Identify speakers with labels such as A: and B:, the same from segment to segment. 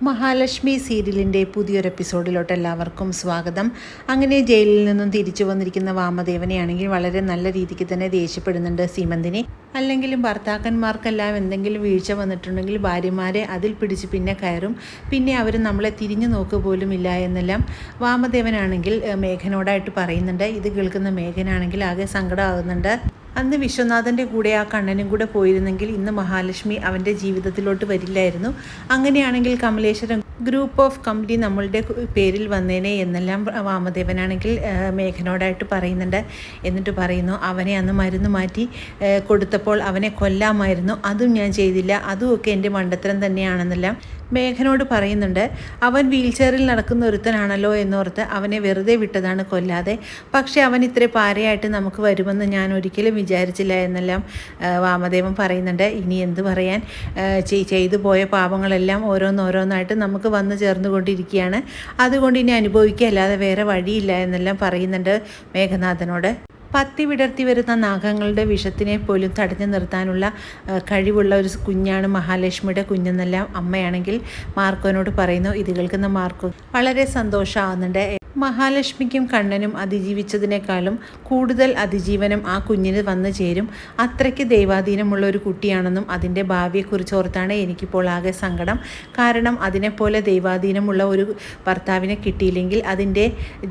A: മഹാലക്ഷ്മി സീരിയലിൻ്റെ പുതിയൊരു എപ്പിസോഡിലോട്ട് എല്ലാവർക്കും സ്വാഗതം. അങ്ങനെ ജയിലിൽ നിന്നും തിരിച്ചു വന്നിരിക്കുന്ന വാമദേവനെയാണെങ്കിൽ വളരെ നല്ല രീതിക്ക് തന്നെ ദേഷ്യപ്പെടുന്നുണ്ട് സീമന്തിനി. അല്ലെങ്കിലും ഭർത്താക്കന്മാർക്കെല്ലാം എന്തെങ്കിലും വീഴ്ച വന്നിട്ടുണ്ടെങ്കിൽ ഭാര്യമാരെ അതിൽ പിടിച്ച് പിന്നെ കയറും, പിന്നെ അവർ നമ്മളെ തിരിഞ്ഞു നോക്കുക പോലും ഇല്ല എന്നെല്ലാം വാമദേവനാണെങ്കിൽ മേഘനോടായിട്ട് പറയുന്നുണ്ട്. ഇത് കേൾക്കുന്ന മേഘനാണെങ്കിൽ ആകെ സങ്കടമാകുന്നുണ്ട്. അന്ന് വിശ്വനാഥൻ്റെ കൂടെ ആ കണ്ണനും കൂടെ പോയിരുന്നെങ്കിൽ ഇന്ന് മഹാലക്ഷ്മി അവൻ്റെ ജീവിതത്തിലോട്ട് വരില്ലായിരുന്നു. അങ്ങനെയാണെങ്കിൽ കമലേശ്വരം ഗ്രൂപ്പ് ഓഫ് കമ്പനി നമ്മളുടെ പേരിൽ വന്നേനെ എന്നെല്ലാം വാമദേവനാണെങ്കിൽ മേഘനോടായിട്ട് പറയുന്നുണ്ട്. എന്നിട്ട് പറയുന്നു, അവനെ അന്ന് മരുന്ന് മാറ്റി കൊടുത്തപ്പോൾ അവനെ കൊല്ലാമായിരുന്നു, അതും ഞാൻ ചെയ്തില്ല, അതുമൊക്കെ എൻ്റെ മണ്ടത്തരം തന്നെയാണെന്നെല്ലാം മേഘനോട് പറയുന്നുണ്ട്. അവൻ വീൽ ചെയറിൽ നടക്കുന്ന ഒരുത്തനാണല്ലോ എന്നോർത്ത് അവനെ വെറുതെ വിട്ടതാണ്, കൊല്ലാതെ. പക്ഷേ അവൻ ഇത്ര പാരയായിട്ട് നമുക്ക് വരുമെന്ന് ഞാൻ ഒരിക്കലും വിചാരിച്ചില്ല എന്നെല്ലാം വാമദേവൻ പറയുന്നുണ്ട്. ഇനി എന്ത് പറയാൻ, ചെയ്തു പോയ പാപങ്ങളെല്ലാം ഓരോന്നോരോന്നായിട്ട് നമുക്ക് വന്നു ചേർന്നുകൊണ്ടിരിക്കുകയാണ്. അതുകൊണ്ട് ഇനി അനുഭവിക്കുക അല്ലാതെ വേറെ വഴിയില്ല എന്നെല്ലാം പറയുന്നുണ്ട് മേഘനാഥനോട്. പത്തി വിടർത്തി വരുന്ന നാഗങ്ങളുടെ വിഷത്തിനെ പോലും തടഞ്ഞു നിർത്താനുള്ള കഴിവുള്ള ഒരു കുഞ്ഞാണ് മഹാലക്ഷ്മിയുടെ കുഞ്ഞെന്നെല്ലാം അമ്മയാണെങ്കിൽ മാർക്കോനോട് പറയുന്നു. ഇത് കേൾക്കുന്ന മാർക്കോ വളരെ സന്തോഷമാകുന്നുണ്ട്. മഹാലക്ഷ്മിക്കും കണ്ണനും അതിജീവിച്ചതിനേക്കാളും കൂടുതൽ അതിജീവനം ആ കുഞ്ഞിന് വന്നു ചേരും. അത്രയ്ക്ക് ദൈവാധീനമുള്ള ഒരു കുട്ടിയാണെന്നും അതിൻ്റെ ഭാവിയെക്കുറിച്ച് ഓർത്താണ് എനിക്കിപ്പോൾ ആകെ സങ്കടം. കാരണം അതിനെപ്പോലെ ദൈവാധീനമുള്ള ഒരു ഭർത്താവിനെ കിട്ടിയില്ലെങ്കിൽ അതിൻ്റെ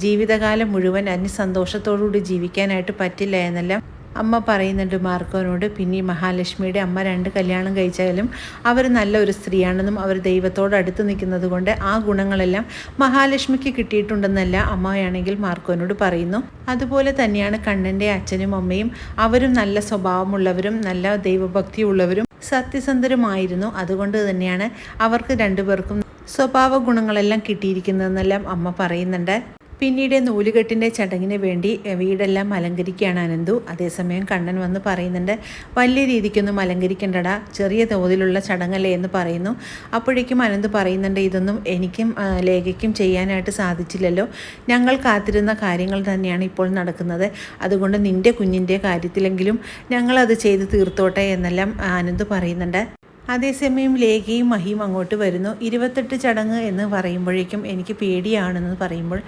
A: ജീവിതകാലം മുഴുവൻ അതിന് സന്തോഷത്തോടുകൂടി ജീവിക്കാനായിട്ട് പറ്റില്ല എന്നെല്ലാം അമ്മ പറയുന്നുണ്ട് മാർക്കോനോട്. പിന്നെ മഹാലക്ഷ്മിയുടെ അമ്മ 2 കല്യാണം കഴിച്ചാലും അവർ നല്ലൊരു സ്ത്രീയാണെന്നും അവർ ദൈവത്തോട് അടുത്ത് നിൽക്കുന്നത് കൊണ്ട് ആ ഗുണങ്ങളെല്ലാം മഹാലക്ഷ്മിക്ക് കിട്ടിയിട്ടുണ്ടെന്നല്ല അമ്മയാണെങ്കിൽ മാർക്കോനോട് പറയുന്നു. അതുപോലെ തന്നെയാണ് കണ്ണൻ്റെ അച്ഛനും അമ്മയും. അവരും നല്ല സ്വഭാവമുള്ളവരും നല്ല ദൈവഭക്തിയുള്ളവരും സത്യസന്ധരുമായിരുന്നു. അതുകൊണ്ട് തന്നെയാണ് അവർക്ക് 2 പേർക്കും സ്വഭാവ ഗുണങ്ങളെല്ലാം കിട്ടിയിരിക്കുന്നതെന്നെല്ലാം അമ്മ പറയുന്നുണ്ട്. പിന്നീട് നൂലുകെട്ടിൻ്റെ ചടങ്ങിന് വേണ്ടി വീടെല്ലാം അലങ്കരിക്കുകയാണ് അനന്തു. അതേസമയം കണ്ണൻ വന്ന് പറയുന്നുണ്ട്, വലിയ രീതിക്കൊന്നും അലങ്കരിക്കേണ്ടടാ, ചെറിയ തോതിലുള്ള ചടങ്ങല്ലേ എന്ന് പറയുന്നു. അപ്പോഴേക്കും അനന്ത് പറയുന്നുണ്ട്, ഇതൊന്നും എനിക്കും ലേഖയ്ക്കും ചെയ്യാനായിട്ട് സാധിച്ചില്ലല്ലോ, ഞങ്ങൾ കാത്തിരുന്ന കാര്യങ്ങൾ തന്നെയാണ് ഇപ്പോൾ നടക്കുന്നത്, അതുകൊണ്ട് നിൻ്റെ കുഞ്ഞിൻ്റെ കാര്യത്തിലെങ്കിലും ഞങ്ങളത് ചെയ്ത് തീർത്തോട്ടെ എന്നെല്ലാം അനന്ത് പറയുന്നുണ്ട്. അതേസമയം ലേഖയും മഹിയും അങ്ങോട്ട് വരുന്നു. 28 ചടങ്ങ് എന്ന് പറയുമ്പോഴേക്കും എനിക്ക് പേടിയാണെന്ന് പറയുമ്പോൾ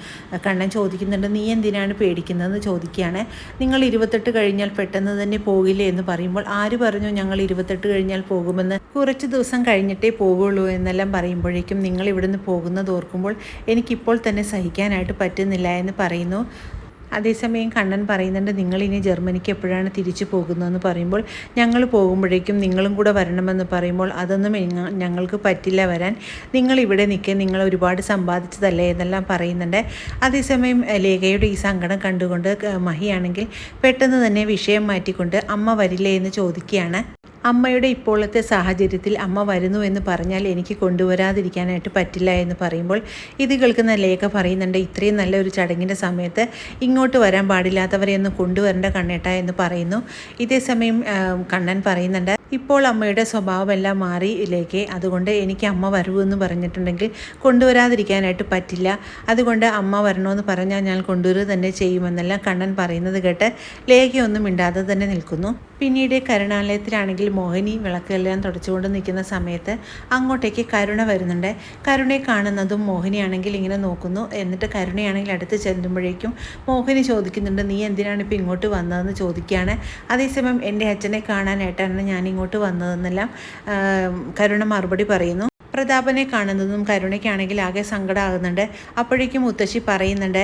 A: കണ്ണൻ ചോദിക്കുന്നുണ്ട്, നീ എന്തിനാണ് പേടിക്കുന്നതെന്ന് ചോദിക്കുകയാണ്. നിങ്ങൾ 28 കഴിഞ്ഞാൽ പെട്ടെന്ന് തന്നെ പോകില്ലേ എന്ന് പറയുമ്പോൾ, ആര് പറഞ്ഞു ഞങ്ങൾ 28 കഴിഞ്ഞാൽ പോകുമെന്ന്, കുറച്ച് ദിവസം കഴിഞ്ഞിട്ടേ പോകുള്ളൂ എന്നെല്ലാം പറയുമ്പോഴേക്കും നിങ്ങൾ ഇവിടുന്ന് പോകുന്നത് ഓർക്കുമ്പോൾ എനിക്കിപ്പോൾ തന്നെ സഹിക്കാനായിട്ട് പറ്റുന്നില്ല എന്ന് പറയുന്നു. അതേസമയം കണ്ണൻ പറയുന്നുണ്ട്, നിങ്ങളിനി ജർമ്മനിക്ക് എപ്പോഴാണ് തിരിച്ചു പോകുന്നതെന്ന് പറയുമ്പോൾ, ഞങ്ങൾ പോകുമ്പോഴേക്കും നിങ്ങളും കൂടെ വരണമെന്ന് പറയുമ്പോൾ, അതൊന്നും ഞങ്ങൾക്ക് പറ്റില്ല വരാൻ, നിങ്ങൾ ഇവിടെ നിൽക്കുക, നിങ്ങൾ ഒരുപാട് സമ്പാദിച്ചതല്ലേ എന്നെല്ലാം പറയുന്നുണ്ട്. അതേസമയം ലേഖയുടെ ഈ സങ്കടം കണ്ടുകൊണ്ട് മഹിയാണെങ്കിൽ പെട്ടെന്ന് തന്നെ വിഷയം മാറ്റിക്കൊണ്ട് അമ്മ വരില്ലേ എന്ന് ചോദിക്കുകയാണ്. അമ്മയുടെ ഇപ്പോഴത്തെ സാഹചര്യത്തിൽ അമ്മ വരുന്നു എന്ന് പറഞ്ഞാൽ എനിക്ക് കൊണ്ടുവരാതിരിക്കാനായിട്ട് പറ്റില്ല എന്ന് പറയുമ്പോൾ, ഇത് കേൾക്കുന്ന ലേഖ പറയുന്നുണ്ട്, ഇത്രയും നല്ലൊരു ചടങ്ങിൻ്റെ സമയത്ത് ഇങ്ങോട്ട് വരാൻ പാടില്ലാത്തവരെയൊന്നും കൊണ്ടുവരേണ്ട കണ്ണേട്ട എന്ന് പറയുന്നു. ഇതേസമയം കണ്ണൻ പറയുന്നുണ്ട്, ഇപ്പോൾ അമ്മയുടെ സ്വഭാവമെല്ലാം മാറി ലേഖ, അതുകൊണ്ട് എനിക്ക് അമ്മ വരൂ എന്ന് പറഞ്ഞിട്ടുണ്ടെങ്കിൽ കൊണ്ടുവരാതിരിക്കാനായിട്ട് പറ്റില്ല, അതുകൊണ്ട് അമ്മ വരണമെന്ന് പറഞ്ഞാൽ ഞാൻ കൊണ്ടുവരിക തന്നെ ചെയ്യുമെന്നെല്ലാം കണ്ണൻ പറയുന്നത് കേട്ട് ലേഖയൊന്നും മിണ്ടാതെ തന്നെ നിൽക്കുന്നു. പിന്നീട് കരുണാലയത്തിലാണെങ്കിൽ മോഹിനി വിളക്കെല്ലാം തുടച്ചുകൊണ്ട് നിൽക്കുന്ന സമയത്ത് അങ്ങോട്ടേക്ക് കരുണ വരുന്നുണ്ട്. കരുണയെ കാണുന്നതും മോഹിനിയാണെങ്കിൽ ഇങ്ങനെ നോക്കുന്നു. എന്നിട്ട് കരുണയാണെങ്കിൽ അടുത്ത് ചെല്ലുമ്പോഴേക്കും മോഹിനി ചോദിക്കുന്നുണ്ട്, നീ എന്തിനാണ് ഇപ്പോൾ ഇങ്ങോട്ട് വന്നതെന്ന് ചോദിക്കുകയാണ്. അതേസമയം എൻ്റെ അച്ഛനെ കാണാനായിട്ടാണ് ഞാൻ ഇങ്ങോട്ട് വന്നതെന്നെല്ലാം കരുണ മറുപടി പറയുന്നു. പ്രതാപനെ കാണുന്നതും കരുണയ്ക്കാണെങ്കിൽ ആകെ സങ്കടമാകുന്നുണ്ട്. അപ്പോഴേക്കും മുത്തശ്ശി പറയുന്നുണ്ട്,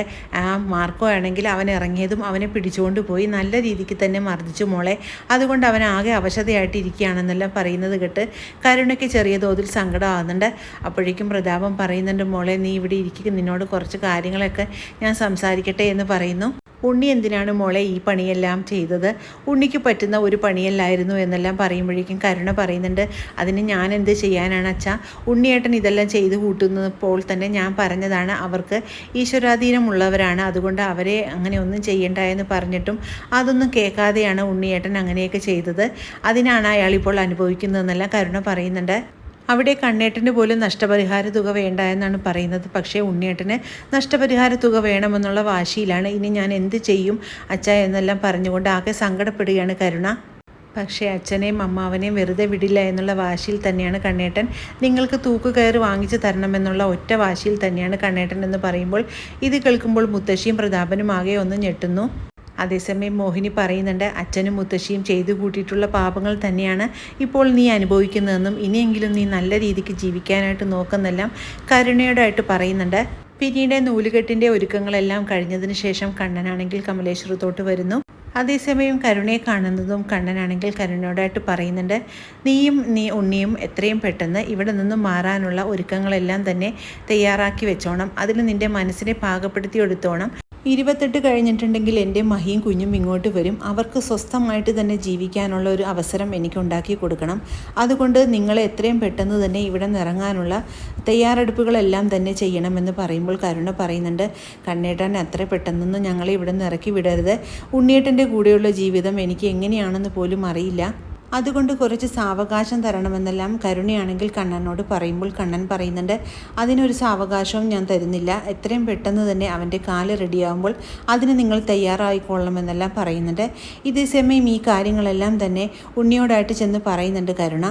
A: മാർക്കോ ആണെങ്കിൽ അവൻ ഇറങ്ങിയതും അവനെ പിടിച്ചുകൊണ്ട് പോയി നല്ല രീതിക്ക് തന്നെ മർദ്ദിച്ചു മോളെ, അതുകൊണ്ട് അവൻ ആകെ അവശതയായിട്ടിരിക്കുകയാണെന്നെല്ലാം പറയുന്നത് കേട്ട് കരുണയ്ക്ക് ചെറിയ തോതിൽ സങ്കടമാകുന്നുണ്ട്. അപ്പോഴേക്കും പ്രതാപം പറയുന്നുണ്ട്, മോളെ നീ ഇവിടെ ഇരിക്കുക, നിന്നോട് കുറച്ച് കാര്യങ്ങളൊക്കെ ഞാൻ സംസാരിക്കട്ടെ എന്ന് പറയുന്നു. ഉണ്ണി എന്തിനാണ് മോളെ ഈ പണിയെല്ലാം ചെയ്തത്, ഉണ്ണിക്ക് പറ്റുന്ന ഒരു പണിയല്ലായിരുന്നു എന്നെല്ലാം പറയുമ്പോഴേക്കും കരുണ പറയുന്നുണ്ട്, അതിന് ഞാൻ എന്ത് ചെയ്യാനാണ് അച്ഛാ, ഉണ്ണിയേട്ടൻ ഇതെല്ലാം ചെയ്ത് കൂട്ടുന്നപ്പോൾ തന്നെ ഞാൻ പറഞ്ഞതാണ് അവർക്ക് ഈശ്വരാധീനമുള്ളവരാണ്, അതുകൊണ്ട് അവരെ അങ്ങനെ ഒന്നും ചെയ്യണ്ട എന്ന് പറഞ്ഞിട്ടും അതൊന്നും കേൾക്കാതെയാണ് ഉണ്ണിയേട്ടൻ അങ്ങനെയൊക്കെ ചെയ്തത്, അതിനാണ് അയാൾ ഇപ്പോൾ അനുഭവിക്കുന്നതെന്നെല്ലാം കരുണ പറയുന്നുണ്ട്. അവിടെ കണ്ണേട്ടന് പോലും നഷ്ടപരിഹാര തുക വേണ്ട എന്നാണ് പറയുന്നത്. പക്ഷേ ഉണ്ണിയേട്ടന് നഷ്ടപരിഹാര തുക വേണമെന്നുള്ള വാശിയിലാണ്. ഇനി ഞാൻ എന്ത് ചെയ്യും അച്ഛാ എന്നെല്ലാം പറഞ്ഞുകൊണ്ട് ആകെ സങ്കടപ്പെടുകയാണ് കരുണ. പക്ഷേ അച്ഛനെയും അമ്മാവനെയും വെറുതെ വിടില്ല എന്നുള്ള വാശിയിൽ തന്നെയാണ് കണ്ണേട്ടൻ. നിങ്ങൾക്ക് തൂക്കുകയറ് വാങ്ങിച്ചു തരണമെന്നുള്ള ഒറ്റ വാശിയിൽ തന്നെയാണ് കണ്ണേട്ടൻ എന്ന് പറയുമ്പോൾ ഇത് കേൾക്കുമ്പോൾ മുത്തശ്ശിയും പ്രതാപനും ആകെ ഒന്ന് ഞെട്ടുന്നു. അതേസമയം മോഹിനി പറയുന്നുണ്ട്, അച്ഛനും മുത്തശ്ശിയും ചെയ്തു കൂട്ടിയിട്ടുള്ള പാപങ്ങൾ തന്നെയാണ് ഇപ്പോൾ നീ അനുഭവിക്കുന്നതെന്നും ഇനിയെങ്കിലും നീ നല്ല രീതിക്ക് ജീവിക്കാനായിട്ട് നോക്കുന്നെല്ലാം കരുണയോടായിട്ട് പറയുന്നുണ്ട്. പിന്നീട് നൂലുകെട്ടിൻ്റെ ഒരുക്കങ്ങളെല്ലാം കഴിഞ്ഞതിന് ശേഷം കണ്ണനാണെങ്കിൽ കമലേശ്വരത്തോട്ട് വരുന്നു. അതേസമയം കരുണയെ കാണുന്നതും കണ്ണനാണെങ്കിൽ കരുണയോടായിട്ട് പറയുന്നുണ്ട്, നീ ഉണ്ണിയും എത്രയും പെട്ടെന്ന് ഇവിടെ നിന്നും മാറാനുള്ള ഒരുക്കങ്ങളെല്ലാം തന്നെ തയ്യാറാക്കി വെച്ചോണം. അതിൽ നിൻ്റെ മനസ്സിനെ പാകപ്പെടുത്തിയെടുത്തോണം. 28 കഴിഞ്ഞിട്ടുണ്ടെങ്കിൽ എൻ്റെ മഹിയും കുഞ്ഞും ഇങ്ങോട്ട് വരും. അവർക്ക് സ്വസ്ഥമായിട്ട് തന്നെ ജീവിക്കാനുള്ള ഒരു അവസരം എനിക്ക് ഉണ്ടാക്കി കൊടുക്കണം. അതുകൊണ്ട് നിങ്ങളെ എത്രയും പെട്ടെന്ന് തന്നെ ഇവിടെ നിറങ്ങാനുള്ള തയ്യാറെടുപ്പുകളെല്ലാം തന്നെ ചെയ്യണമെന്ന് പറയുമ്പോൾ കരുണ പറയുന്നുണ്ട്, കണ്ണേട്ടൻ അത്ര പെട്ടെന്നൊന്നും ഞങ്ങളെ ഇവിടെ നിന്ന് ഇറക്കി വിടരുത്. ഉണ്ണിയേട്ടൻ്റെ കൂടെയുള്ള ജീവിതം എനിക്ക് എങ്ങനെയാണെന്ന് പോലും അറിയില്ല. അതുകൊണ്ട് കുറച്ച് സാവകാശം തരണമെന്നെല്ലാം കരുണയാണെങ്കിൽ കണ്ണനോട് പറയുമ്പോൾ കണ്ണൻ പറയുന്നുണ്ട്, അതിനൊരു സാവകാശവും ഞാൻ തരുന്നില്ല. എത്രയും പെട്ടെന്ന് തന്നെ അവൻ്റെ കാല് റെഡിയാകുമ്പോൾ അതിന് നിങ്ങൾ തയ്യാറായിക്കൊള്ളണമെന്നെല്ലാം പറയുന്നുണ്ട്. ഇതേ സമയം ഈ കാര്യങ്ങളെല്ലാം തന്നെ ഉണ്ണിയോടായിട്ട് ചെന്ന് പറയുന്നുണ്ട് കരുണ.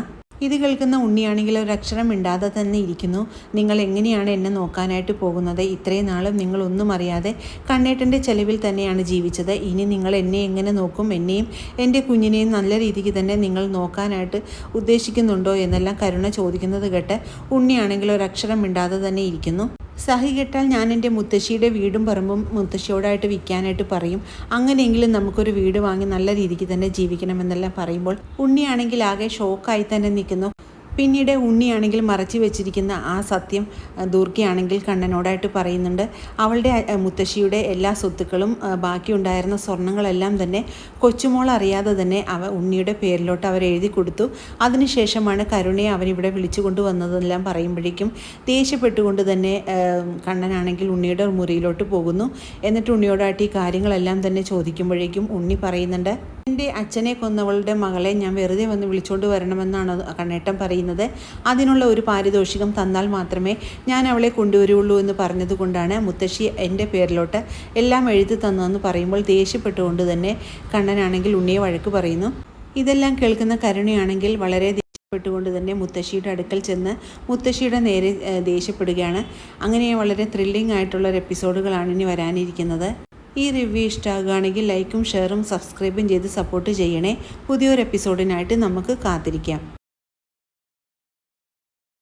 A: ഇത് കേൾക്കുന്ന ഉണ്ണിയാണെങ്കിൽ ഒരക്ഷരം മിണ്ടാതെ തന്നെ ഇരിക്കുന്നു. നിങ്ങൾ എങ്ങനെയാണ് എന്നെ നോക്കാനായിട്ട് പോകുന്നത്? ഇത്രയും നാളും നിങ്ങളൊന്നും അറിയാതെ കണ്ണേട്ടൻ്റെ ചെലവിൽ തന്നെയാണ് ജീവിച്ചത്. ഇനി നിങ്ങൾ എന്നെ എങ്ങനെ നോക്കും? എന്നെയും എൻ്റെ കുഞ്ഞിനെയും നല്ല രീതിക്ക് തന്നെ നിങ്ങൾ നോക്കാനായിട്ട് ഉദ്ദേശിക്കുന്നുണ്ടോ എന്നെല്ലാം കരുണ ചോദിക്കുന്നത് കേട്ട് ഉണ്ണിയാണെങ്കിൽ ഒരക്ഷരം മിണ്ടാതെ തന്നെ ഇരിക്കുന്നു. സഹി കെട്ടാൽ ഞാൻ എൻ്റെ മുത്തശ്ശിയുടെ വീടും പറമ്പും മുത്തശ്ശിയോടായിട്ട് വിൽക്കാനായിട്ട് പറയും. അങ്ങനെയെങ്കിലും നമുക്കൊരു വീട് വാങ്ങി നല്ല രീതിക്ക് തന്നെ ജീവിക്കണമെന്നെല്ലാം പറയുമ്പോൾ ഉണ്ണിയാണെങ്കിൽ ആകെ ഷോക്കായി തന്നെ നിൽക്കുന്നു. പിന്നീട് ഉണ്ണിയാണെങ്കിൽ മറച്ചു വെച്ചിരിക്കുന്ന ആ സത്യം ദുർഗയാണെങ്കിൽ കണ്ണനോടായിട്ട് പറയുന്നുണ്ട്. അവളുടെ മുത്തശ്ശിയുടെ എല്ലാ സ്വത്തുക്കളും ബാക്കിയുണ്ടായിരുന്ന സ്വർണ്ണങ്ങളെല്ലാം തന്നെ കൊച്ചുമോൾ അറിയാതെ തന്നെ ഉണ്ണിയുടെ പേരിലോട്ട് അവർ എഴുതി കൊടുത്തു. അതിനുശേഷമാണ് കരുണയെ അവനിവിടെ വിളിച്ചു കൊണ്ടുവന്നതെല്ലാം പറയുമ്പോഴേക്കും ദേഷ്യപ്പെട്ടുകൊണ്ട് തന്നെ കണ്ണനാണെങ്കിൽ ഉണ്ണിയുടെ മുറിയിലോട്ട് പോകുന്നു. എന്നിട്ട് ഉണ്ണിയോടായിട്ട് ഈ കാര്യങ്ങളെല്ലാം തന്നെ ചോദിക്കുമ്പോഴേക്കും ഉണ്ണി പറയുന്നുണ്ട്, എൻ്റെ അച്ഛനെ കൊന്നവളുടെ മകളെ ഞാൻ വെറുതെ വന്ന് വിളിച്ചുകൊണ്ട് വരണമെന്നാണ് കണ്ണേട്ടൻ പറയുന്നത്. അതിനുള്ള ഒരു പാരിതോഷികം തന്നാൽ മാത്രമേ ഞാൻ അവളെ കൊണ്ടുവരുള്ളൂ എന്ന് പറഞ്ഞതുകൊണ്ടാണ് മുത്തശ്ശി എൻ്റെ പേരിലോട്ട് എല്ലാം എഴുതി തന്നതെന്ന് പറയുമ്പോൾ ദേഷ്യപ്പെട്ടുകൊണ്ട് തന്നെ കണ്ണനാണെങ്കിൽ ഉണ്ണിയെ വഴക്ക് പറയുന്നു. ഇതെല്ലാം കേൾക്കുന്ന കരുണയാണെങ്കിൽ വളരെ പ്പെട്ടുകൊണ്ട് തന്നെ മുത്തശ്ശിയുടെ അടുക്കൽ ചെന്ന് മുത്തശ്ശിയുടെ നേരെ ദേഷ്യപ്പെടുകയാണ്. അങ്ങനെ വളരെ ത്രില്ലിംഗ് ആയിട്ടുള്ള ഒരു എപ്പിസോഡുകളാണ് ഇനി വരാനിരിക്കുന്നത്. ഈ റിവ്യൂ ഇഷ്ടമാകുകയാണെങ്കിൽ ലൈക്കും ഷെയറും സബ്സ്ക്രൈബും ചെയ്ത് സപ്പോർട്ട് ചെയ്യണേ. പുതിയൊരു എപ്പിസോഡിനായിട്ട് നമുക്ക് കാത്തിരിക്കാം.